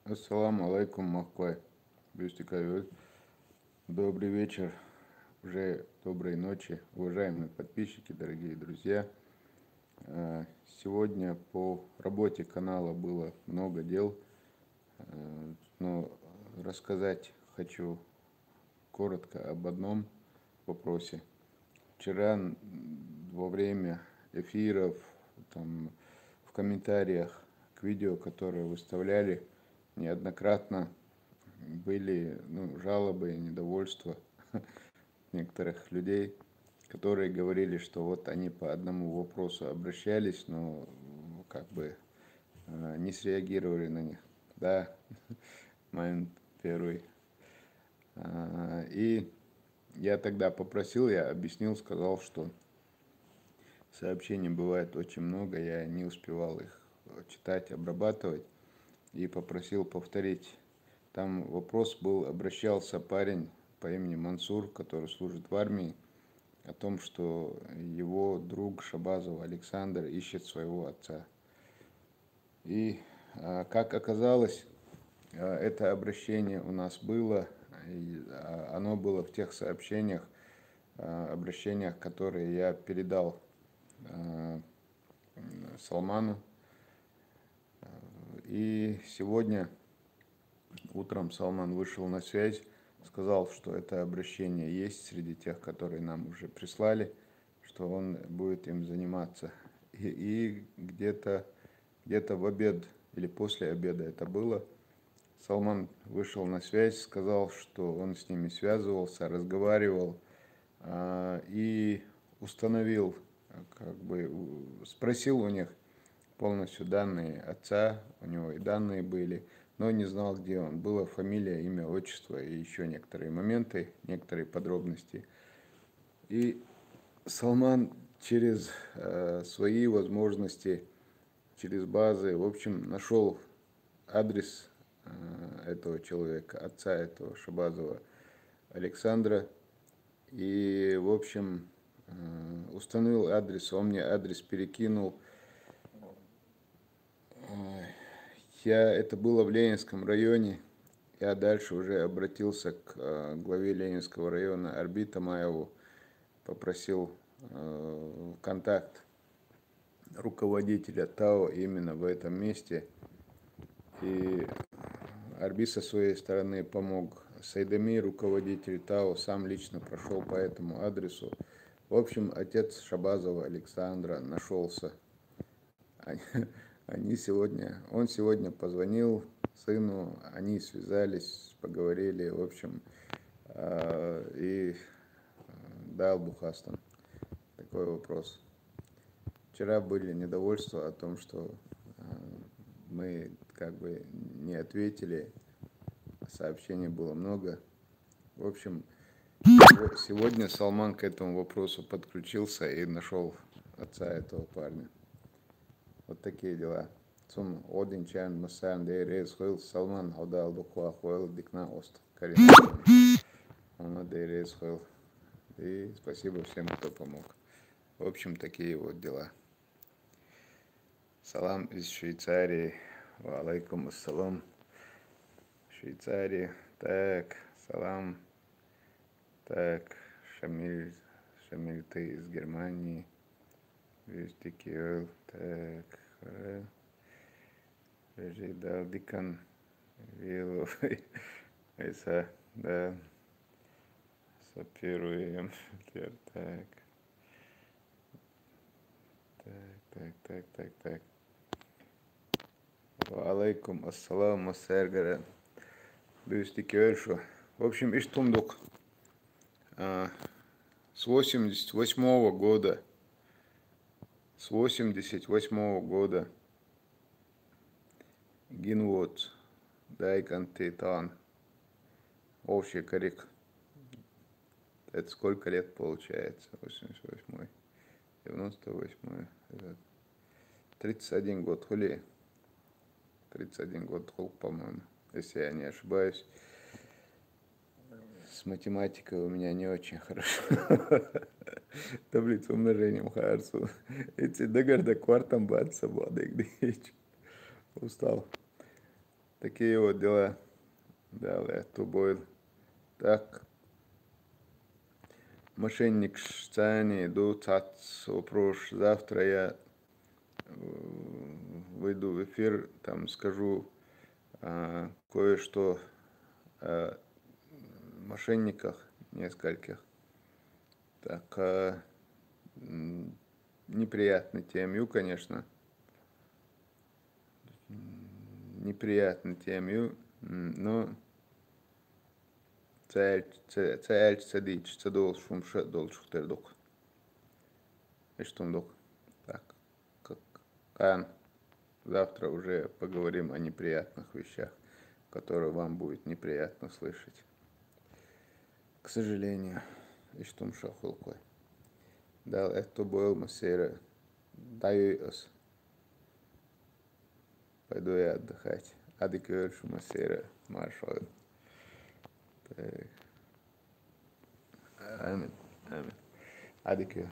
Ассаламу алейкум, Махквай. Добрый вечер, уже доброй ночи, уважаемые подписчики, дорогие друзья. Сегодня по работе канала было много дел, но рассказать хочу коротко об одном вопросе. Вчера во время эфиров, там, в комментариях к видео, которые выставляли, неоднократно были жалобы и недовольства некоторых людей, которые говорили, что вот они по одному вопросу обращались, но как бы не среагировали на них. Да, момент первый. И я тогда попросил, я объяснил, сказал, что сообщений бывает очень много, я не успевал их читать, обрабатывать, и попросил повторить. Там вопрос был, обращался парень по имени Мансур, который служит в армии, о том, что его друг Шабазов Александр ищет своего отца. И как оказалось, это обращение у нас было, и оно было в тех сообщениях, обращениях, которые я передал Салману. И сегодня утром Салман вышел на связь, сказал, что это обращение есть среди тех, которые нам уже прислали, что он будет им заниматься. И где-то в обед или после обеда это было, Салман вышел на связь, сказал, что он с ними связывался, разговаривал и установил, спросил у них полностью данные отца, у него и данные были, но не знал, где он. Была фамилия, имя, отчество и еще некоторые моменты, некоторые подробности. И Салман через свои возможности, через базы, в общем, нашел адрес этого человека, отца этого Шабазова Александра. И, в общем, установил адрес, он мне адрес перекинул. Это было в Ленинском районе. Я дальше уже обратился к главе Ленинского района Арбита Маеву, попросил контакт руководителя ТАО именно в этом месте. И Арби со своей стороны помог. Сайдами, руководитель ТАО, сам лично прошел по этому адресу. В общем, отец Шабазова Александра нашелся. Он сегодня позвонил сыну, они связались, поговорили, в общем, и дал Бухастан. Такой вопрос. Вчера были недовольства о том, что мы не ответили, сообщений было много. В общем, сегодня Салман к этому вопросу подключился и нашел отца этого парня. Вот такие дела. Цум один чан массан дейрез хойл Салман хаудал духуа хойл дикна ост. Карина. Он дейрез хойл. И спасибо всем, кто помог. В общем, такие вот дела. Салам из Швейцарии. Ва алейкум ассалам. Швейцария. Так, салам. Так, Шамиль, ты из Германии. Вестикиол. Так, Режидал Дикан. Вилов. Иса, да. Сапируем. Так. Так. Ва алейкум ассалам, Массергара. Вестикиольшу. В общем, Иштумдук. С 88 года. С 88 года Гинвуд Дайкантитан общий коррек. Это сколько лет получается? 88-й, 98-й, 31 год хули. 31 год хул, по-моему, если я не ошибаюсь. С математикой у меня не очень хорошо. Таблицу умножением харсу. Эти догорда квартам баться бодык. Устал. Такие вот дела. Далее, Тубойл. Так, мошенник Штани идут вопрос. Завтра я выйду в эфир, там скажу кое-что о мошенниках нескольких. Так, неприятной темью, конечно. Неприятной темью, но цель цедить, цедол шумше долших тердук. И что так, как завтра уже поговорим о неприятных вещах, которые вам будет неприятно слышать. К сожалению, и что шахулкой. Дал это был масера. Даю ос. Пойду я отдыхать. Адикершу масера маршал. Амин. Амин. Адикер.